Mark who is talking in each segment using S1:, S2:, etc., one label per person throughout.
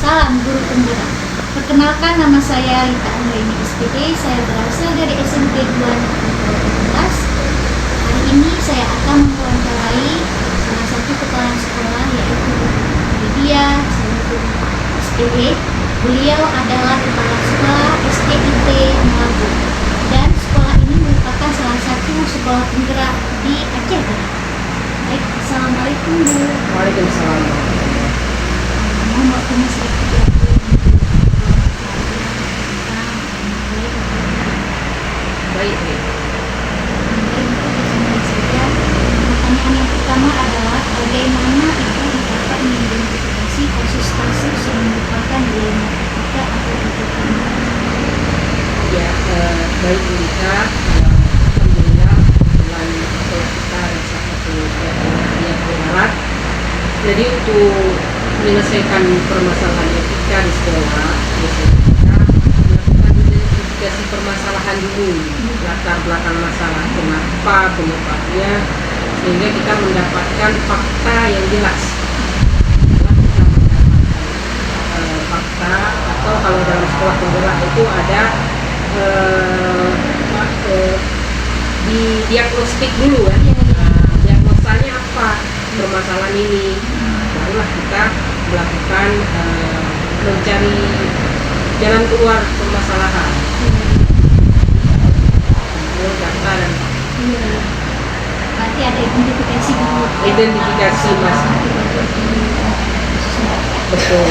S1: Salam Guru Penggerak. Perkenalkan, nama saya Rita Anggraini SPD. Saya berasal dari SMP 2 Hari ini saya akan mewawancarai salah satu kepala sekolah, yaitu Lydia SPD. Beliau adalah kepala sekolah SDIT Melabu, dan sekolah ini merupakan salah satu sekolah penggerak di Aceh. Baik, assalamualaikum Bu.
S2: Waalaikumsalam.
S1: Mohon waktunya sedikit ya Bu.
S2: Baik.
S1: Pertanyaan yang pertama adalah bagaimana Ibu dapat mengidentifikasi kasus-kasus yang merupakan dilema etika atau etika?
S2: Ya, baik Rita. Alhamdulillah kebetulan sekolah kita ada salah satu yang pengarat. Jadi untuk menyelesaikan permasalahan etika di sekolah, biasanya kita melakukan identifikasi permasalahan dulu, latar belakang masalah, kenapa penyebabnya, sehingga kita mendapatkan fakta yang jelas. Setelah kita mendapatkan fakta, atau kalau dalam sekolah penggerak itu ada di diagnostik dulu ya. Diagnosanya apa permasalahan ini, barulah kita melakukan mencari jalan keluar permasalahan. Data dan
S1: Berarti ada identifikasi dulu.
S2: identifikasi masalah. Betul.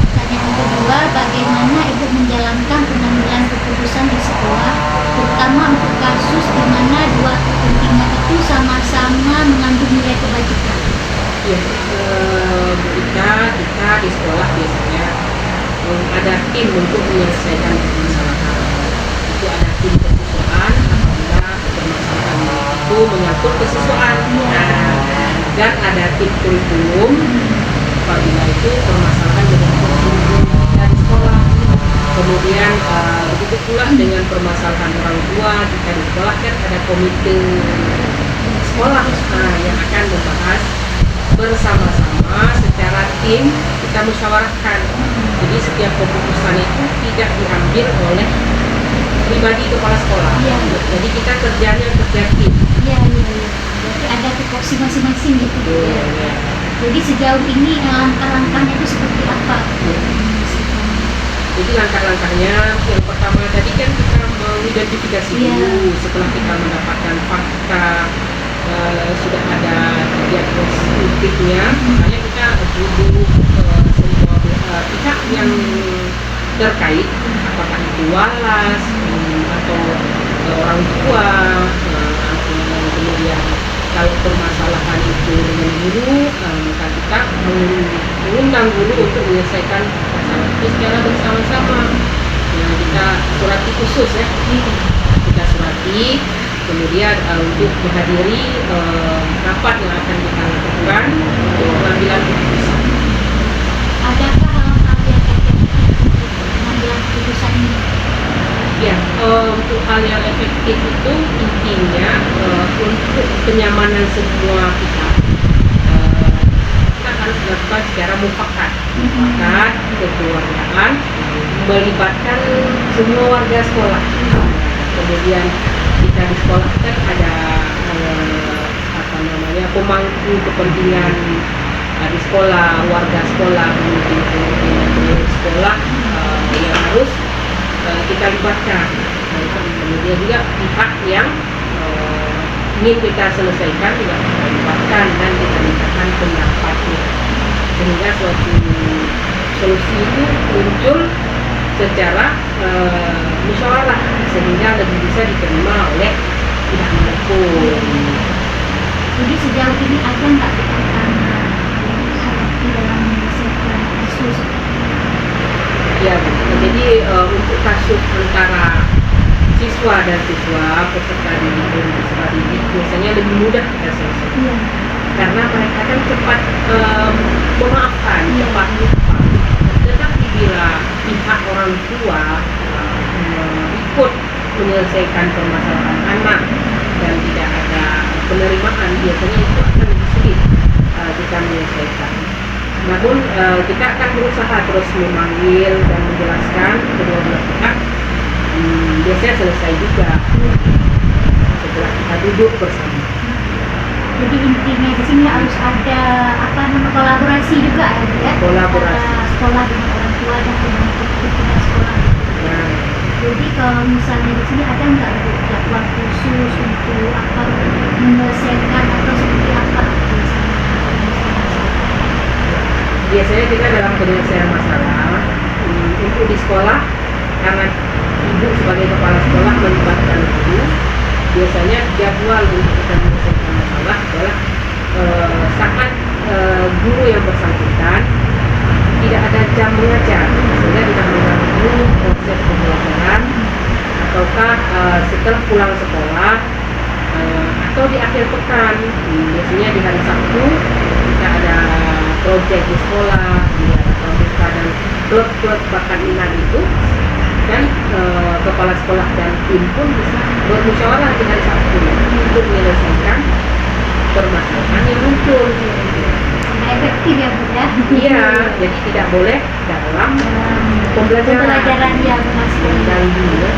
S1: Pertanyaan kedua, bagaimana Ibu menjalankan pengambilan keputusan di sekolah, terutama untuk kasus di mana dua kepentingan itu sama-sama mengandung nilai kebajikan?
S2: Ya, kita di sekolah biasanya ada tim untuk menyelesaikan permasalahan. Itu ada tim kesiswaan apabila permasalahan itu menyangkut kesiswaan. Dan ada tim kurikulum apabila itu permasalahan menyangkut kurikulum dari sekolah. Kemudian begitu pula dengan permasalahan orang tua, jika di sekolah kan ada komite sekolah yang akan membahas bersama-sama secara tim, kita musyawarahkan. Jadi setiap keputusan itu tidak diambil oleh pribadi kepala sekolah.
S1: Ya.
S2: Jadi kita kerja tim.
S1: Iya. Berarti ada tupoksi masing-masing gitu.
S2: Ya.
S1: Jadi sejauh ini langkah-langkahnya itu seperti apa?
S2: Jadi langkah-langkahnya yang pertama tadi kan kita mengidentifikasi dulu. Setelah kita mendapatkan fakta, sudah ada diagnostiknya, makanya kita duduk semua pihak yang terkait, apakah itu walas atau orang tua, kemudian kalau permasalahan itu dengan guru, maka kita mengundang guru untuk menyelesaikan masalah itu secara bersama-sama. Kita surati khusus ya, kita surati. Kemudian untuk menghadiri rapat yang akan kita lakukan untuk pengambilan keputusan.
S1: Adakah hal-hal yang efektif pengambilan keputusan ini?
S2: Ya, untuk hal yang efektif itu intinya untuk kenyamanan semua pihak, kita harus lakukan secara mufakat, kekeluargaan, melibatkan semua warga sekolah. Kemudian kita di sekolah kan ada pemangku kepentingan di sekolah, warga sekolah, kemudian sekolah yang harus kita libatkan. Kemudian juga pihak yang ingin kita selesaikan juga kita libatkan dan kita mintakan pendapatnya, sehingga suatu solusi itu muncul secara musyawarah, sehingga lebih bisa diterima oleh pihak manapun.
S1: Jadi sejauh ini ada nggak tantangan yang dihadapi dalam menyelesaikan kasus?
S2: Ya, jadi untuk kasus antara siswa dan siswa, peserta didik dan peserta didik biasanya lebih mudah kita selesaikan.
S1: Iya.
S2: Karena mereka kan cepat memaafkan, cepat lupa. Tetapi bila pihak orang tua ikut menyelesaikan permasalahan anak dan tidak ada penerimaan, biasanya itu akan lebih sulit kita menyelesaikan. Namun kita akan berusaha terus memanggil dan menjelaskan kedua belah pihak. Biasanya selesai juga setelah kita duduk bersama.
S1: Jadi intinya di sini harus ada kolaborasi juga ya.
S2: Kolaborasi.
S1: Antara sekolah dengan orang tua dan dengan pimpinan sekolah.
S2: Nah,
S1: Jadi kalau misalnya di sini ada nggak Bu, jadwal khusus untuk menyelesaikan atau seperti apa
S2: biasanya kita dalam penyelesaian masalah untuk di sekolah, karena ibu sebagai kepala sekolah melibatkan guru, biasanya jadwal untuk kita menyelesaikan masalah adalah saat guru yang bersangkutan tidak ada jam mengajar, sehingga tidak mengganggu proses pembelajaran, ataukah setelah pulang sekolah atau di akhir pekan. Biasanya di hari Sabtu kita ada proyek di sekolah, ada pramuka dan klub-klub bakat minat itu, dan kepala sekolah dan tim pun bisa bermusyawarah di hari Sabtu untuk menyelesaikan permasalahan yang muncul.
S1: efektif ya Bu ya?
S2: Iya, jadi tidak boleh dalam pembelajaran
S1: yang masih
S2: mengganggu ya.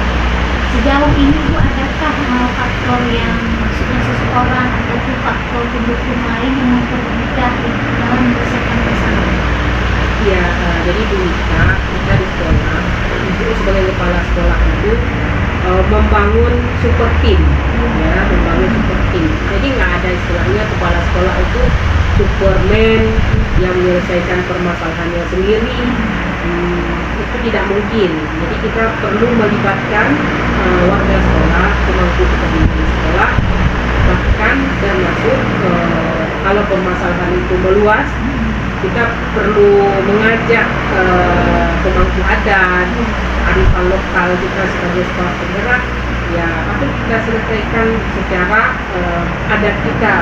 S1: sejauh ini Bu, adakah faktor yang maksudnya seseorang ataupun faktor pendukung lain yang mempermudah dalam menyelesaikan masalah?
S2: Iya, jadi dulu kita di sekolah, ibu sebagai kepala sekolah itu membangun super team, ya, membangun super team. Jadi nggak ada istilahnya kepala sekolah itu Superman yang menyelesaikan permasalahannya sendiri. Itu tidak mungkin. Jadi kita perlu melibatkan warga sekolah, pemangku kepentingan sekolah, bahkan termasuk kalau permasalahan itu meluas, kita perlu mengajak pemangku adat, arifan lokal kita sebagai sekolah penggerak, ya patut kita selesaikan secara adat kita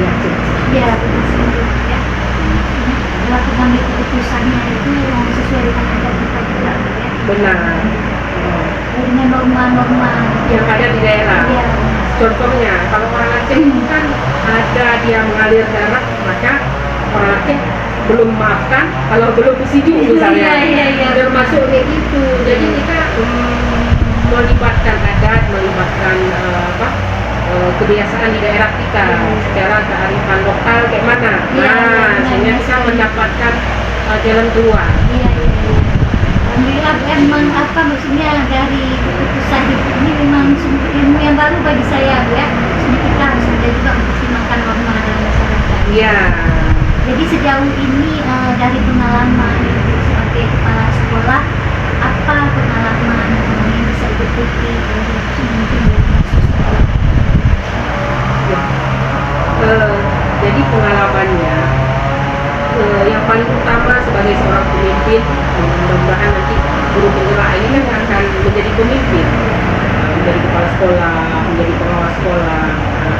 S2: yang jelas.
S1: Ya, betul sekali ya. Dalam pengambil keputusannya itu yang sesuai dengan adat kita juga ya.
S2: Benar.
S1: Dengan norma-norma
S2: Yang ada di daerah.
S1: Ya.
S2: Contohnya, kalau orang Aceh itu kan ada dia mengalir darah, maka orang Aceh belum maafkan kalau belum bersidung misalnya.
S1: Iya.
S2: Termasuk kayak gitu. Jadi kita melibatkan adat, melibatkan kebiasaan di daerah kita, secara kearifan lokal kayak mana. Sehingga kita mendapatkan jalan keluar.
S1: Iya. Alhamdulillah memang maksudnya dari keputusan itu ini memang sumber ilmu yang baru bagi saya Bu ya. Jadi kita harus ada juga mempertimbangkan norma dalam masyarakat.
S2: Iya.
S1: Jadi sejauh ini dari pengalaman Ibu sebagai kepala sekolah, apa pengalaman yang bisa Ibu petik dari mungkin dari kasus sekolah?
S2: Jadi pengalamannya yang paling utama sebagai seorang pemimpin, mudah-mudahan nanti guru penggerak ini kan akan menjadi pemimpin, menjadi kepala sekolah, menjadi pengawas sekolah.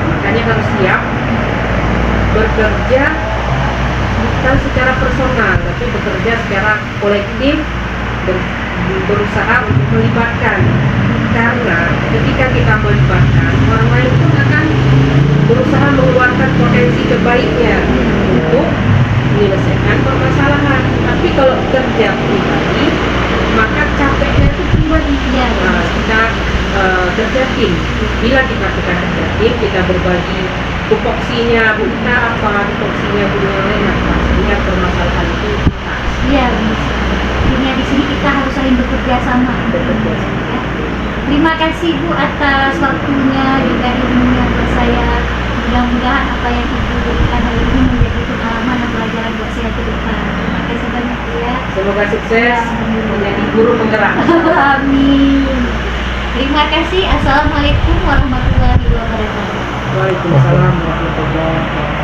S2: Makanya harus siap bekerja bukan secara personal, tapi bekerja secara kolektif, berusaha untuk melibatkan. Karena ketika kita melibatkan, orang lain pun akan berusaha mengeluarkan potensi terbaiknya untuk menyelesaikan permasalahan. Tapi kalau kerja pribadi, maka capeknya itu pribadi. Kita kerja tim. Bila kita kerja tim, kita berbagi tupoksinya Bu Ita apa, tupoksinya Bu yang lain apa, sehingga permasalahan itu tuntas.
S1: Iya, intinya di sini kita harus saling bekerja sama. Ya. Terima kasih Bu atas waktunya juga ilmunya buat saya. Mudah-mudahan apa yang Ibu berikan hari ini menjadi pengalaman dan pelajaran buat saya ke depan. Terima kasih banyak Bu ya.
S2: Semoga sukses menjadi guru penggerak.
S1: Amin. Terima kasih. Assalamualaikum warahmatullahi wabarakatuh.
S2: Waalaikumsalam warahmatullahi wabarakatuh.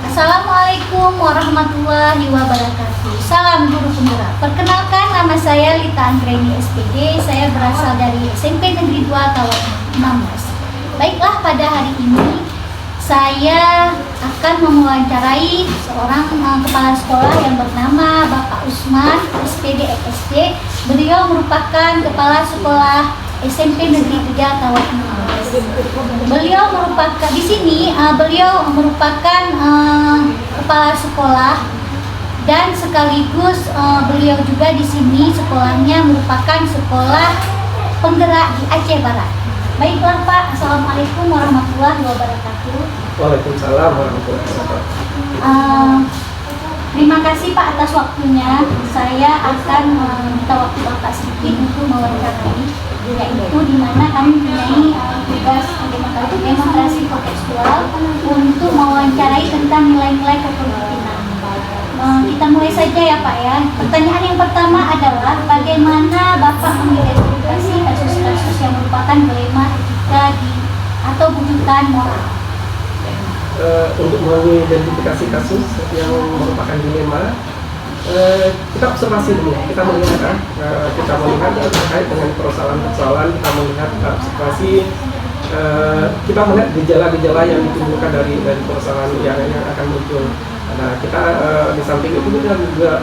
S1: Assalamualaikum warahmatullahi wabarakatuh. Salam guru penggerak. Perkenalkan, nama saya Lita Anggreni SPD. Saya berasal dari SMP Negeri 2 Tawau 16. Baiklah, pada hari ini saya akan mewawancarai seorang kepala sekolah yang bernama Bapak Usman SPD ESD. Beliau merupakan kepala sekolah SMP Negeri 3 Tawau 16. Beliau merupakan di sini, beliau merupakan kepala sekolah dan sekaligus beliau juga di sini sekolahnya merupakan sekolah penggerak di Aceh Barat. Baiklah Pak, Assalamualaikum warahmatullahi wabarakatuh.
S3: Waalaikumsalam warahmatullahi wabarakatuh.
S1: Terima kasih Pak atas waktunya. Saya akan minta waktu Bapak sedikit untuk mewawancarai, yaitu di mana kami mempunyai tugas demonstrasi kontekstual untuk mewawancarai tentang nilai-nilai kepemimpinan. Kita mulai saja ya Pak ya. Pertanyaan yang pertama adalah bagaimana Bapak mengidentifikasi kasus-kasus yang merupakan dilema etika atau bujukan moral?
S3: Untuk mengidentifikasi kasus yang merupakan dilema, kita observasi dulu. Kita melihat terkait dengan persoalan-persoalan. Kita melihat observasi. Kita melihat gejala-gejala yang ditimbulkan dari persoalan yang akan muncul. Nah, kita di samping itu kita juga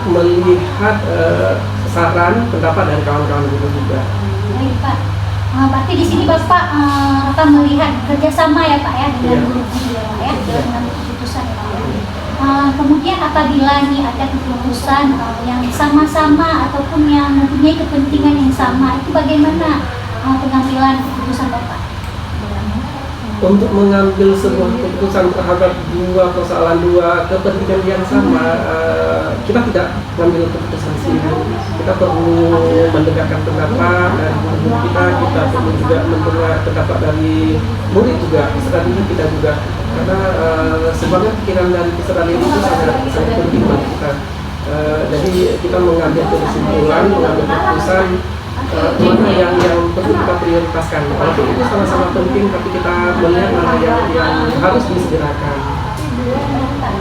S3: melihat saran pendapat dari kawan-kawan guru juga.
S1: Baik Pak. Berarti di sini Bapak akan melihat kerjasama ya Pak ya dengan guru-guru ya Pak ya dalam mengambil keputusan ya Pak ya. Kemudian apabila nih ada keputusan yang sama-sama ataupun yang mempunyai kepentingan yang sama, itu bagaimana pengambilan keputusan Bapak?
S3: Untuk mengambil sebuah keputusan terhadap dua persoalan, dua kepentingan yang sama, kita tidak mengambil keputusan sendiri. Kita perlu mendengarkan pendapat dari guru kita perlu juga mendengar pendapat dari murid juga, peserta didik kita juga. Karena sebenarnya pikiran dari peserta didik itu sangat penting bagi kita. Jadi kita mengambil kesimpulan, mengambil keputusan mana yang perlu kita prioritaskan. Walaupun itu sama-sama penting, tapi kita melihat mana yang harus disegerakan.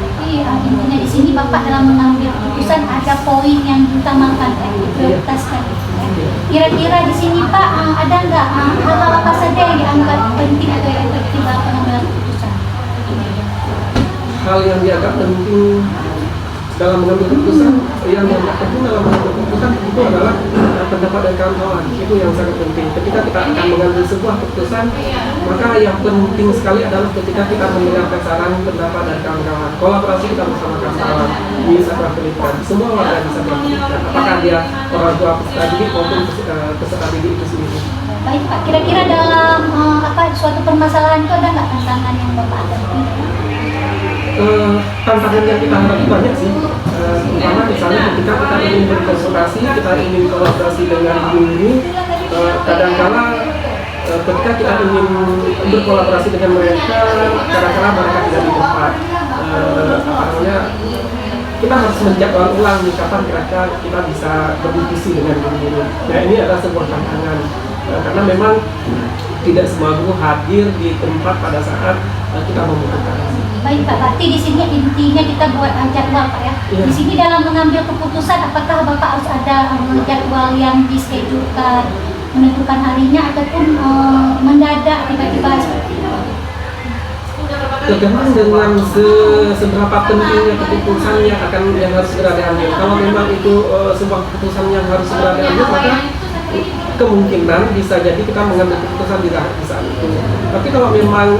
S1: Jadi intinya di sini Bapak dalam mengambil keputusan ada poin yang diutamakan, diprioritaskan. Kira-kira di sini Pak ada nggak hal-hal apa saja yang dianggap penting atau yang efektif dalam pengambilan keputusan?
S3: Hal yang dianggap penting dalam mengambil keputusan, yang dianggap penting dalam mengambil keputusan itu adalah pendapat dari kawan-kawan. Itu yang sangat penting. Ketika kita akan mengambil sebuah keputusan, maka yang penting sekali adalah ketika kita mendengarkan saran pendapat dari kawan-kawan. Kolaborasi kita bersama kawan-kawan di satuan pendidikan. Semua warga di satuan pendidikan. Apakah dia orang tua peserta didik maupun peserta didik itu sendiri.
S1: Baik Pak, kira-kira dalam suatu permasalahan itu ada nggak tantangan yang Bapak hadapi?
S3: Tantangan yang kita hadapi banyak sih. Pertama misalnya ketika kita ingin berkonsultasi, kita ingin kolaborasi dengan guru, kadang-kala ketika kita ingin berkolaborasi dengan mereka, kadang-kala mereka tidak di tempat. Kita harus menjadwal ulang nih kapan kira-kira kita bisa berdiskusi dengan guru-guru. Nah, ini adalah sebuah tantangan karena memang tidak semua guru hadir di tempat pada saat kita membutuhkan.
S1: Baik Pak, berarti di sini intinya kita buat jadwal Pak ya.
S3: Iya.
S1: Di sini dalam mengambil keputusan, apakah Bapak harus ada jadwal yang dischedulkan, menentukan harinya ataupun mendadak tiba-tiba seperti itu?
S3: Tergantung dengan seberapa pentingnya keputusan yang harus segera diambil. Kalau memang itu sebuah keputusan yang harus segera diambil, maka kemungkinan bisa jadi kita mengambil keputusan di saat itu. Tapi kalau memang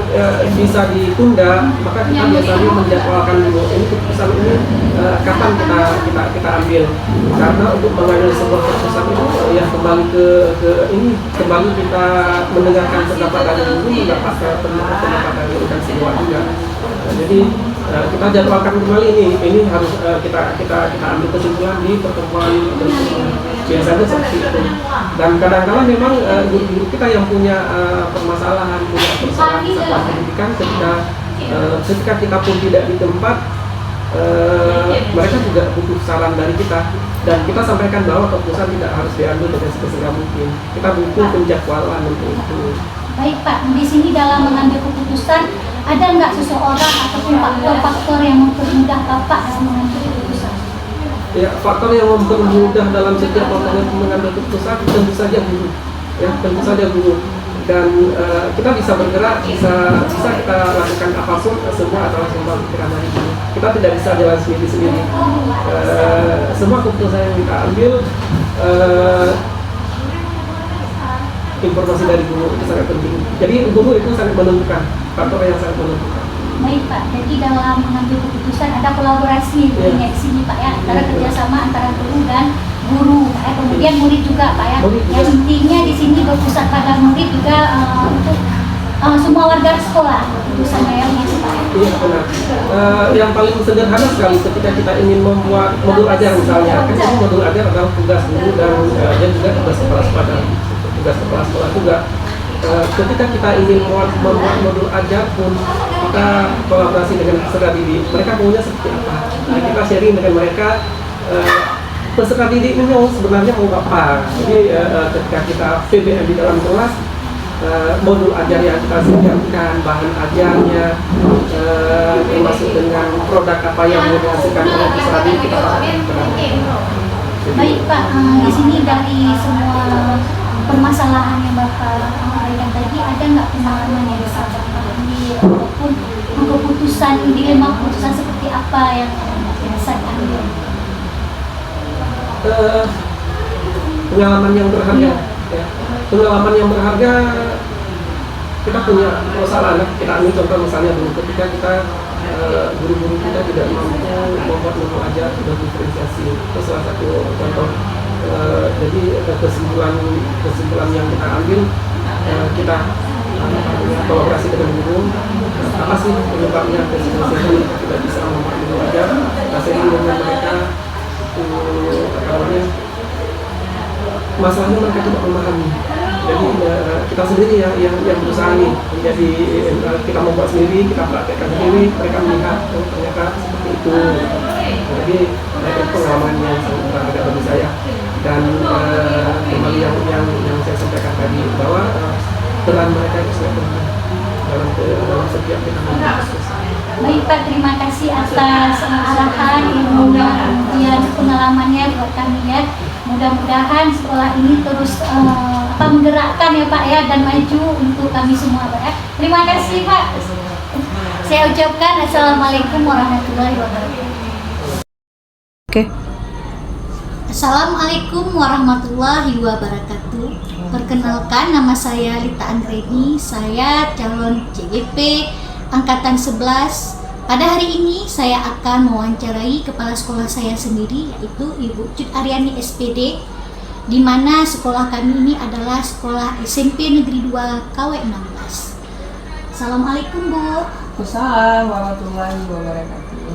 S3: bisa ditunda, maka kita biasanya menjadwalkan dulu ini keputusan ini kapan kita ambil. Karena untuk mengambil sebuah keputusan itu ya kembali kembali kita mendengarkan pendapat dari guru, mendapatkan pendapat dari rekan siswa juga. Jadi kita jadwalkan kembali ini harus kita ambil kesimpulan di pertemuan biasanya seperti itu. Dan kadang-kadang memang guru-guru kita yang punya permasalahan, punya persoalan di satuan pendidikan, ketika kita pun tidak di tempat, mereka juga butuh saran dari kita. Dan kita sampaikan bahwa keputusan tidak harus diambil dengan sesegera mungkin. Kita butuh penjadwalan untuk itu.
S1: Baik Pak, di sini dalam mengambil keputusan ada nggak seseorang ataupun faktor-faktor yang mempermudah Bapak dalam mengambil keputusan?
S3: Ya, faktor yang mempermudah dalam setiap mengambil keputusan tentu saja guru. Ya, tentu saja guru. Dan kita bisa bergerak, bisa kita lakukan apapun, semua adalah semua pikiran dari guru. Kita tidak bisa jalan sendiri-sendiri. Semua keputusan yang kita ambil informasi dari guru itu sangat penting. Jadi guru itu sangat menentukan, faktor yang sangat menentukan.
S1: Baik Pak, jadi dalam mengambil keputusan ada kolaborasi
S3: Iya.
S1: di sini Pak ya, antara
S3: Iya.
S1: kerjasama antara guru dan guru Pak ya, kemudian murid juga Pak ya.
S3: Murid juga.
S1: Yang intinya di sini berpusat pada murid juga untuk semua warga sekolah keputusannya yang ini Pak ya.
S3: Iya benar. Yang paling sederhana sekali ketika kita ingin membuat modul ajar misalnya, kan ini modul ajar adalah tugas guru dan juga tugas kepala sekolah. Tugas kepala sekolah juga. Ketika kita ingin membuat modul ajar pun kita kolaborasi dengan peserta didik. Mereka maunya seperti apa? Nah, kita sharing dengan mereka. Peserta didik ini sebenarnya mau apa? Jadi ketika kita PBM di dalam kelas, modul ajar yang kita sediakan, bahan ajarnya, termasuk dengan produk apa yang mau dihasilkan oleh peserta didik kita pakai.
S1: Baik Pak, di sini dari semua permasalahan yang Bapak sampaikan tadi, ada nggak pengalaman yang bisa Bapak ambil ataupun dilema keputusan seperti apa yang bisa diambil?
S3: Pengalaman yang berharga, ya. Pengalaman yang berharga, kita punya masalah. Kita ambil contoh misalnya dulu ketika kita guru-guru kita tidak mampu membuat modul ajar dan diferensiasi. Itu salah satu contoh. Jadi kesimpulan yang kita ambil, kita kolaborasi dengan guru. Apa sih penyebabnya diferensiasi tidak bisa membuat modul ajar? Kita sharing dengan mereka. Masalahnya mereka tidak memahami. Jadi kita sendiri yang berusaha nih. Jadi kita membuat sendiri, kita praktekkan sendiri, mereka melihat ternyata seperti itu. Jadi itu pengalaman yang sangat berharga bagi saya. Dan kembali yang saya sampaikan tadi bahwa peran mereka itu sangat penting dalam setiap kita membuat.
S1: Baik Pak, terima kasih atas arahan, ilmunya, kemudian pengalamannya buat kami ya. Mudah-mudahan sekolah ini terus menggerakkan ya Pak ya, dan maju untuk kami semua Pak ya. Terima kasih Pak. Saya ucapkan Assalamualaikum warahmatullahi wabarakatuh.
S4: Oke.
S1: Assalamualaikum warahmatullahi wabarakatuh. Perkenalkan, nama saya Lita Andreni, saya calon CGP Angkatan 11. Pada hari ini saya akan mewawancarai kepala sekolah saya sendiri, yaitu Ibu Cut Aryani SPD, di mana sekolah kami ini adalah sekolah SMP Negeri 2 KW 16. Assalamualaikum Bu.
S4: Waalaikumsalam warahmatullahi wabarakatuh.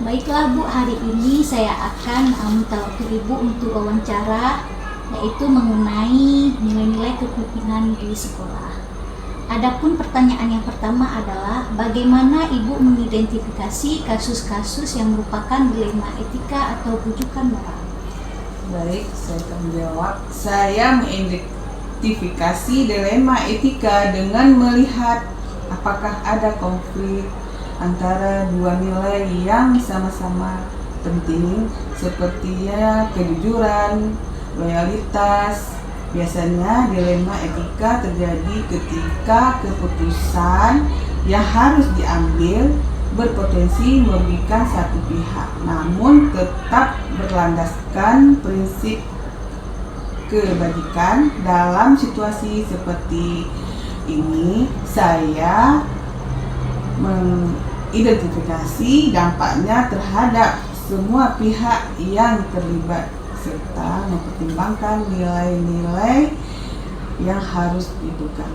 S1: Baiklah Bu, hari ini saya akan minta waktu Ibu untuk wawancara, yaitu mengenai nilai-nilai kepemimpinan di sekolah. Adapun pertanyaan yang pertama adalah bagaimana Ibu mengidentifikasi kasus-kasus yang merupakan dilema etika atau rujukan moral?
S4: Baik, saya akan menjawab. Saya mengidentifikasi dilema etika dengan melihat apakah ada konflik antara dua nilai yang sama-sama penting, sepertinya kejujuran, loyalitas. Biasanya dilema etika terjadi ketika keputusan yang harus diambil berpotensi merugikan satu pihak, namun tetap berlandaskan prinsip kebajikan. Dalam situasi seperti ini, saya mengidentifikasi dampaknya terhadap semua pihak yang terlibat serta mempertimbangkan nilai-nilai yang harus dipegang.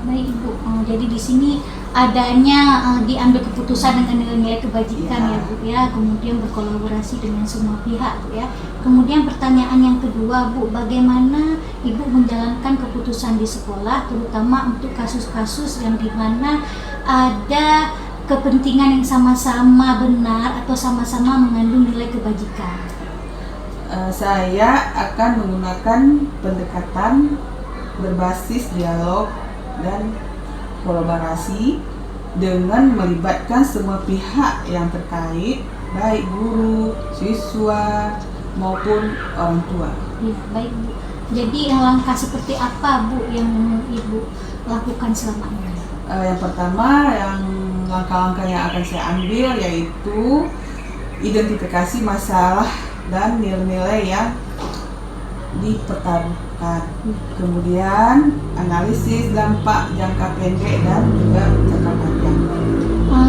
S1: Baik Ibu, jadi di sini adanya diambil keputusan dengan nilai-nilai kebajikan ya Bu ya, kemudian berkolaborasi dengan semua pihak Bu ya. Kemudian pertanyaan yang kedua Bu, bagaimana Ibu menjalankan keputusan di sekolah, terutama untuk kasus-kasus yang dimana ada kepentingan yang sama-sama benar atau sama-sama mengandung nilai kebajikan?
S4: Saya akan menggunakan pendekatan berbasis dialog dan kolaborasi dengan melibatkan semua pihak yang terkait, baik guru, siswa, maupun orang tua.
S1: Ya, baik Bu. Jadi langkah seperti apa Bu yang Ibu lakukan selama ini?
S4: Yang pertama, langkah-langkah yang akan saya ambil yaitu identifikasi masalah dan nilai-nilai yang dipertaruhkan. Kemudian analisis dampak jangka pendek dan juga jangka panjang.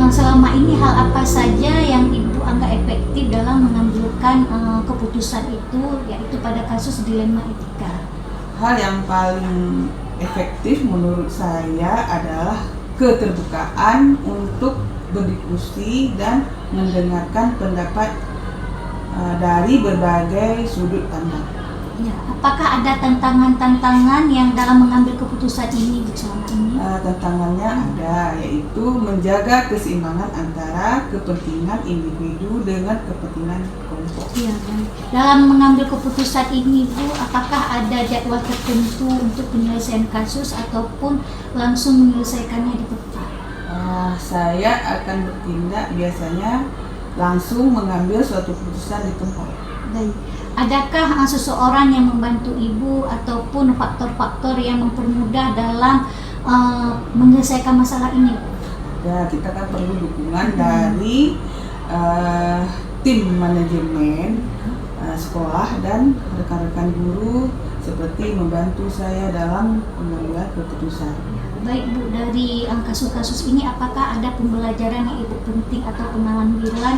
S1: Selama ini hal apa saja yang Ibu anggap efektif dalam mengambilkan keputusan itu, yaitu pada kasus dilema etika?
S4: Hal yang paling efektif menurut saya adalah keterbukaan untuk berdiskusi dan mendengarkan pendapat dari berbagai sudut pandang.
S1: Ya, apakah ada tantangan-tantangan yang dalam mengambil keputusan ini Bu, selama ini?
S4: Tantangannya ada, yaitu menjaga keseimbangan antara kepentingan individu dengan kepentingan kelompok.
S1: Ya, baik. Dalam mengambil keputusan ini Bu, apakah ada jadwal tertentu untuk penyelesaian kasus ataupun langsung menyelesaikannya di tempat?
S4: Saya akan bertindak biasanya langsung mengambil suatu keputusan di tempat.
S1: Baik. Adakah seseorang yang membantu Ibu ataupun faktor-faktor yang mempermudah dalam menyelesaikan masalah ini?
S4: Ya, kita kan perlu dukungan dari tim manajemen sekolah dan rekan-rekan guru seperti membantu saya dalam pengambilan keputusan.
S1: Baik Bu, dari kasus-kasus ini apakah ada pembelajaran yang Ibu penting atau pengambilan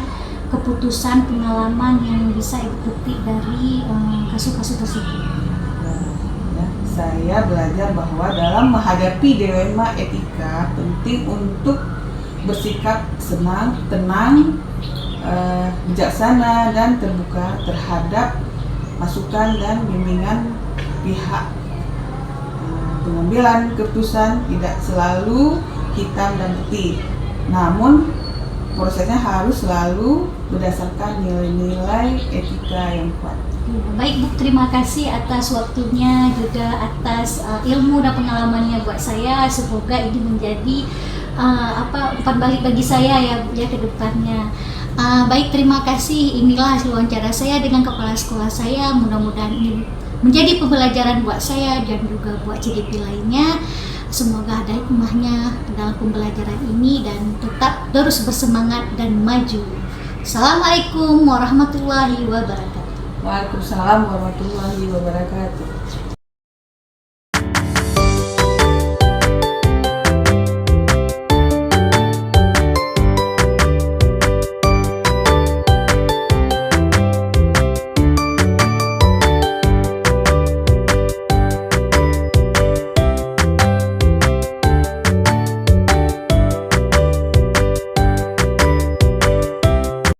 S1: keputusan pengalaman yang bisa Ibu petik dari kasus-kasus tersebut?
S4: Ya, saya belajar bahwa dalam menghadapi dilema etika penting untuk bersikap tenang, bijaksana dan terbuka terhadap masukan dan bimbingan pihak. Pengambilan keputusan tidak selalu hitam dan putih, namun prosesnya harus selalu berdasarkan nilai-nilai etika yang kuat.
S1: Baik Bu, terima kasih atas waktunya juga atas ilmu dan pengalamannya buat saya. Semoga ini menjadi umpan balik bagi saya ya Bu ya ke depannya. Baik, terima kasih. Inilah hasil wawancara saya dengan kepala sekolah saya. Mudah-mudahan ini menjadi pembelajaran buat saya dan juga buat CDP lainnya. Semoga ada hikmahnya dalam pembelajaran ini dan tetap terus bersemangat dan maju. Assalamualaikum warahmatullahi wabarakatuh.
S4: Waalaikumsalam warahmatullahi wabarakatuh.